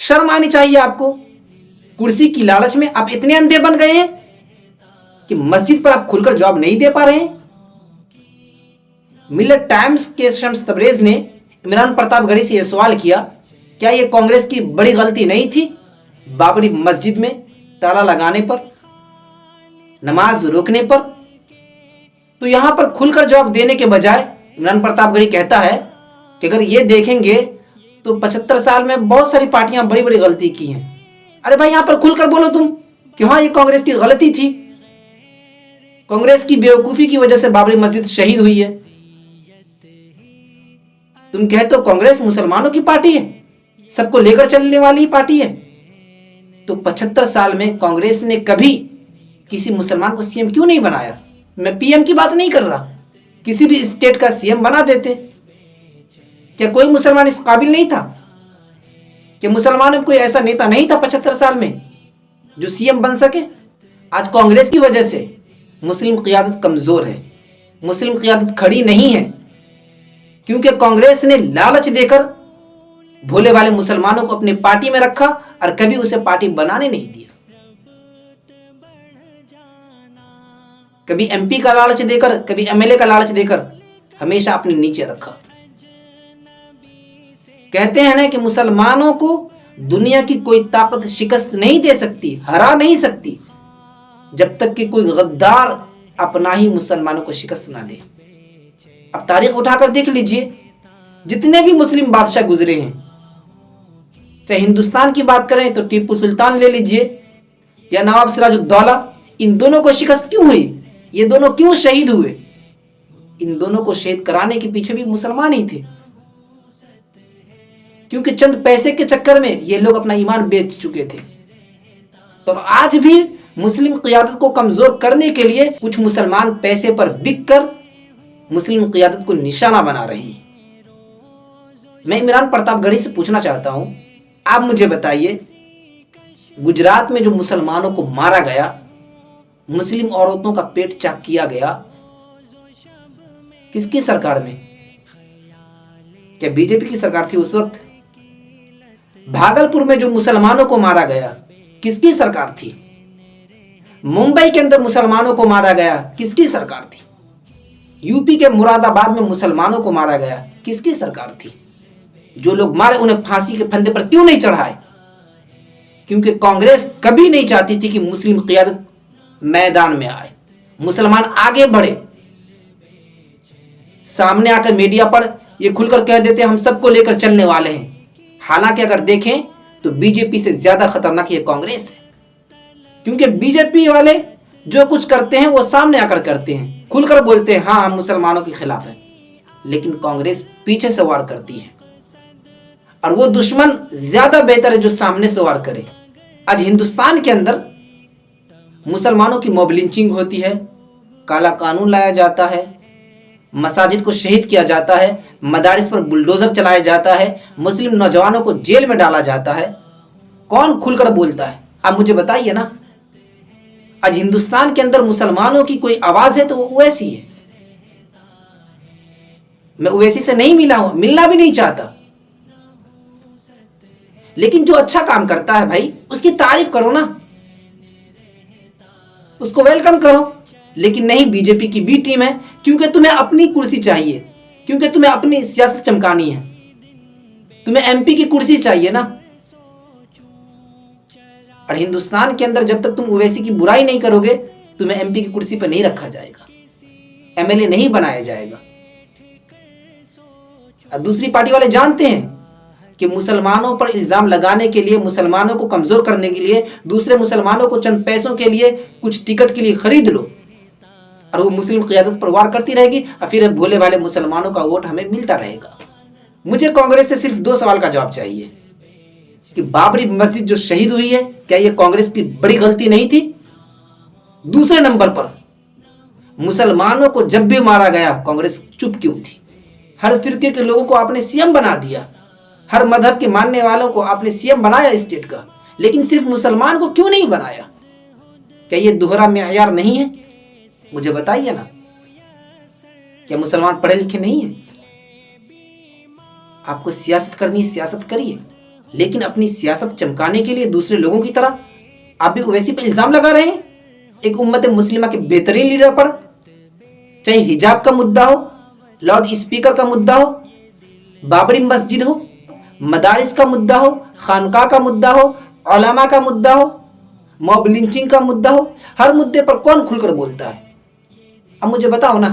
शर्म आनी चाहिए आपको। कुर्सी की लालच में आप इतने अंधे बन गए हैं कि मस्जिद पर आप खुलकर जवाब नहीं दे पा रहे हैं। मिल्लत टाइम्स के शम्स तबरेज ने इमरान प्रतापगढ़ी से यह सवाल किया, क्या यह कांग्रेस की बड़ी गलती नहीं थी बाबरी मस्जिद में ताला लगाने पर, नमाज रोकने पर? तो यहां पर खुलकर जवाब देने के बजाय इमरान प्रतापगढ़ी कहता है कि अगर ये देखेंगे तो 75 साल में बहुत सारी पार्टियां बड़ी बड़ी गलती की हैं। अरे भाई, यहां पर खुलकर बोलो तुम कि हाँ, ये कांग्रेस की गलती थी, कांग्रेस की बेवकूफी की वजह से बाबरी मस्जिद शहीद हुई है। तुम कहते हो कांग्रेस मुसलमानों की पार्टी है, सबको लेकर चलने वाली पार्टी है, तो 75 साल में कांग्रेस ने कभी किसी मुसलमान को सीएम क्यों नहीं बनाया? मैं पीएम की बात नहीं कर रहा, किसी भी स्टेट का सीएम बना देते। क्या कोई मुसलमान इस काबिल नहीं था? क्या मुसलमानों में कोई ऐसा नेता नहीं था 75 साल में जो सीएम बन सके? आज कांग्रेस की वजह से मुस्लिम क़ियादत कमजोर है, मुस्लिम क़ियादत खड़ी नहीं है, क्योंकि कांग्रेस ने लालच देकर भोले वाले मुसलमानों को अपनी पार्टी में रखा और कभी उसे पार्टी बनाने नहीं दिया। कभी एमपी का लालच देकर, कभी एमएलए का लालच देकर हमेशा अपने नीचे रखा। कहते हैं ना कि मुसलमानों को दुनिया की कोई ताकत शिकस्त नहीं दे सकती, हरा नहीं सकती, जब तक कि कोई गद्दार अपना ही मुसलमानों को शिकस्त ना दे। अब तारीख उठाकर देख लीजिए, जितने भी मुस्लिम बादशाह गुजरे हैं, चाहे हिंदुस्तान की बात करें तो टीपू सुल्तान ले लीजिए या नवाब सिराजुद्दौला, इन दोनों को शिकस्त क्यों हुई? ये दोनों क्यों शहीद हुए? इन दोनों को शहीद कराने के पीछे भी मुसलमान ही थे, क्योंकि चंद पैसे के चक्कर में ये लोग अपना ईमान बेच चुके थे। तो आज भी मुस्लिम क़ियादत को कमजोर करने के लिए कुछ मुसलमान पैसे पर बिककर मुस्लिम क़ियादत को निशाना बना रहे हैं। मैं इमरान प्रतापगढ़ी से पूछना चाहता हूं, आप मुझे बताइए, गुजरात में जो मुसलमानों को मारा गया, मुस्लिम औरतों का पेट चाक किया गया, किसकी सरकार में? क्या बीजेपी की सरकार थी उस वक्त? भागलपुर में जो मुसलमानों को मारा गया, किसकी सरकार थी? मुंबई के अंदर मुसलमानों को मारा गया, किसकी सरकार थी? यूपी के मुरादाबाद में मुसलमानों को मारा गया, किसकी सरकार थी? जो लोग मारे उन्हें फांसी के फंदे पर क्यों नहीं चढ़ाए? क्योंकि कांग्रेस कभी नहीं चाहती थी कि मुस्लिम क़ियादत मैदान में आए, मुसलमान आगे बढ़े। सामने आकर मीडिया पर ये खुलकर कह देते हम सबको लेकर चलने वाले हैं, हालांकि अगर देखें तो बीजेपी से ज्यादा खतरनाक ये कांग्रेस है, क्योंकि बीजेपी वाले जो कुछ करते हैं वो सामने आकर करते हैं, खुलकर बोलते हैं हाँ हम मुसलमानों के खिलाफ हैं, लेकिन कांग्रेस पीछे से वार करती है। और वो दुश्मन ज्यादा बेहतर है जो सामने से वार करे। आज हिंदुस्तान के अंदर मुसलमानों की मॉब लिंचिंग होती है, काला कानून लाया जाता है, मसाजिद को शहीद किया जाता है, मदारिस पर बुलडोजर चलाया जाता है, मुस्लिम नौजवानों को जेल में डाला जाता है। कौन खुलकर बोलता है? आप मुझे बताइए ना। आज हिंदुस्तान के अंदर मुसलमानों की कोई आवाज है तो वो ओवैसी है। मैं ओवैसी से नहीं मिला हूं, मिलना भी नहीं चाहता, लेकिन जो अच्छा काम करता है भाई उसकी तारीफ करो ना, उसको वेलकम करो। लेकिन नहीं, बीजेपी की बी टीम है, क्योंकि तुम्हें अपनी कुर्सी चाहिए, क्योंकि तुम्हें अपनी सियासत चमकानी है, तुम्हें एमपी की कुर्सी चाहिए ना। और हिंदुस्तान के अंदर जब तक तुम ओवैसी की बुराई नहीं करोगे, तुम्हें एमपी की कुर्सी पर नहीं रखा जाएगा, एमएलए नहीं बनाया जाएगा। और दूसरी पार्टी वाले जानते हैं कि मुसलमानों पर इल्जाम लगाने के लिए, मुसलमानों को कमजोर करने के लिए, दूसरे मुसलमानों को चंद पैसों के लिए, कुछ टिकट के लिए खरीद लो और वो मुस्लिम क़ियादत पर वार करती रहेगी और फिर भोले वाले मुसलमानों का वोट हमें मिलता रहेगा। मुझे कांग्रेस से सिर्फ 2 सवाल का जवाब चाहिए कि बाबरी मस्जिद जो शहीद हुई है, क्या यह कांग्रेस की बड़ी गलती नहीं थी? दूसरे नंबर पर, मुसलमानों को जब भी मारा गया कांग्रेस चुप क्यों थी? हर फिरके के लोगों को आपने सीएम बना दिया, हर मजहब के मानने वालों को आपने सीएम बनाया स्टेट का, लेकिन सिर्फ मुसलमान को क्यों नहीं बनाया? क्या ये दोहरा मेयार नहीं है? मुझे बताइए ना। क्या मुसलमान पढ़े लिखे नहीं है? आपको सियासत करनी है, सियासत करिए, लेकिन अपनी सियासत चमकाने के लिए दूसरे लोगों की तरह आप भी ओवैसी पर इल्जाम लगा रहे हैं, एक उम्मत मुस्लिमा के बेहतरीन लीडर पर। चाहे हिजाब का मुद्दा हो, लाउड स्पीकर का मुद्दा हो, बाबरी मस्जिद हो, मदारिस का मुद्दा हो, खानका का मुद्दा हो, उलमा का मुद्दा हो, मॉब लिंचिंग का मुद्दा हो, हर मुद्दे पर कौन खुलकर बोलता है? अब मुझे बताओ ना।